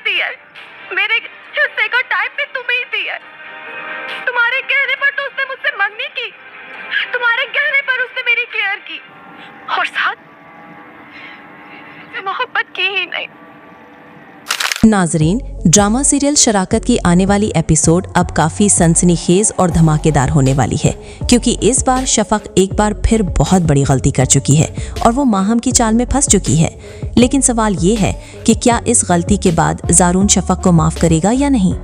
दी है, मेरे हिस्से का टाइम भी तुम ही दी है। तुम्हारे कहने पर तो उसने मुझसे मंगनी की, तुम्हारे कहने पर उसने मेरी केयर की, और साथ मोहब्बत की ही नहीं। नाजरीन, ड्रामा सीरियल शराकत की आने वाली एपिसोड अब काफी सनसनीखेज और धमाकेदार होने वाली है, क्योंकि इस बार शफक एक बार फिर बहुत बड़ी गलती कर चुकी है और वो माहम की चाल में फंस चुकी है। लेकिन सवाल ये है कि क्या इस गलती के बाद ज़ारून शफक को माफ करेगा या नहीं।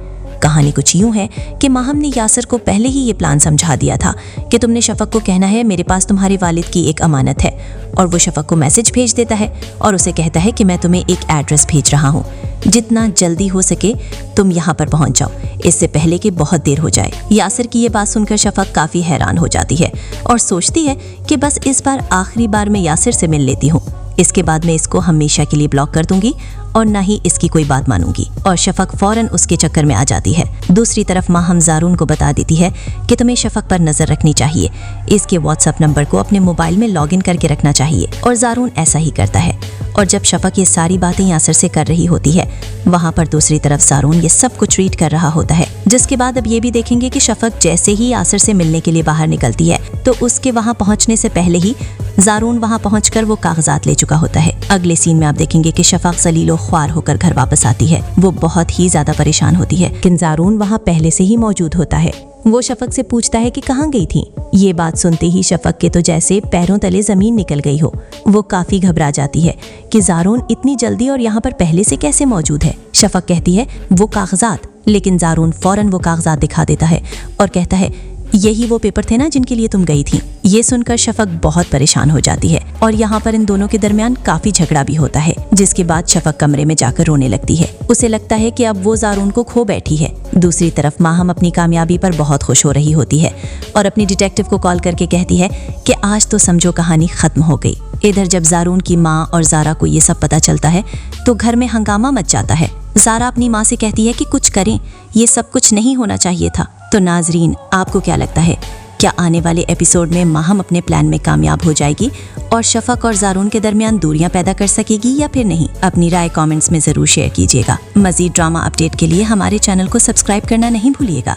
कहानी कुछ यूं है कि माहम ने यासिर को पहले ही ये प्लान समझा दिया था कि तुमने शफक को कहना है मेरे पास तुम्हारे वालिद की एक अमानत है, और वो शफक को मैसेज भेज देता है और उसे कहता है कि मैं तुम्हें एक एड्रेस भेज रहा हूँ, जितना जल्दी हो सके तुम यहाँ पर पहुँच जाओ, इससे पहले कि बहुत देर हो जाए। यासिर की ये बात सुनकर शफक काफ़ी हैरान हो जाती है और सोचती है कि बस इस बार आखिरी बार मैं यासिर से मिल लेती हूँ, इसके बाद मैं इसको हमेशा के लिए ब्लॉक कर दूंगी और ना ही इसकी कोई बात मानूंगी। और शफक फौरन उसके चक्कर में आ जाती है। दूसरी तरफ माहम ज़ारून को बता देती है कि तुम्हें शफक पर नजर रखनी चाहिए, इसके व्हाट्सएप नंबर को अपने मोबाइल में लॉगिन करके रखना चाहिए, और ज़ारून ऐसा ही करता है। और जब शफक ये सारी बातें यासिर से कर रही होती है, वहाँ पर दूसरी तरफ ज़ारून ये सब कुछ रीड कर रहा होता है। जिसके बाद अब ये भी देखेंगे कि शफक जैसे ही यासिर से मिलने के लिए बाहर निकलती है, तो उसके वहाँ पहुँचने से पहले ही ज़ारून वहाँ पहुँचकर वो कागजात ले चुका होता है। अगले सीन में आप देखेंगे कि शफक जलीलो ख्वार होकर घर वापस आती है। वो बहुत ही ज्यादा परेशान होती है, लेकिन ज़ारून वहाँ पहले से ही मौजूद होता है। वो शफक से पूछता है कि कहाँ गई थी। ये बात सुनते ही शफक के तो जैसे पैरों तले जमीन निकल गई हो। वो काफी घबरा जाती है कि ज़ारून इतनी जल्दी और यहाँ पर पहले से कैसे मौजूद है। शफक कहती है वो कागजात, लेकिन ज़ारून फौरन वो कागजात दिखा देता है और कहता है यही वो पेपर थे ना जिनके लिए तुम गई थी। ये सुनकर शफक बहुत परेशान हो जाती है और यहाँ पर इन दोनों के दरमियान काफी झगड़ा भी होता है, जिसके बाद शफक कमरे में जाकर रोने लगती है। उसे लगता है कि अब वो ज़ारून को खो बैठी है। दूसरी तरफ माहम अपनी कामयाबी पर बहुत खुश हो रही होती है और अपनी डिटेक्टिव को कॉल करके कहती है कि आज तो समझो कहानी खत्म हो गई। इधर जब ज़ारून की माँ और ज़ारा को ये सब पता चलता है तो घर में हंगामा मच जाता है। ज़ारा अपनी माँ से कहती है कि कुछ करें, ये सब कुछ नहीं होना चाहिए था। तो नाजरीन, आपको क्या लगता है, क्या आने वाले एपिसोड में माहम अपने प्लान में कामयाब हो जाएगी और शफक और ज़ारून के दरमियान दूरियां पैदा कर सकेगी या फिर नहीं? अपनी राय कमेंट्स में ज़रूर शेयर कीजिएगा। मज़ीद ड्रामा अपडेट के लिए हमारे चैनल को सब्सक्राइब करना नहीं भूलिएगा।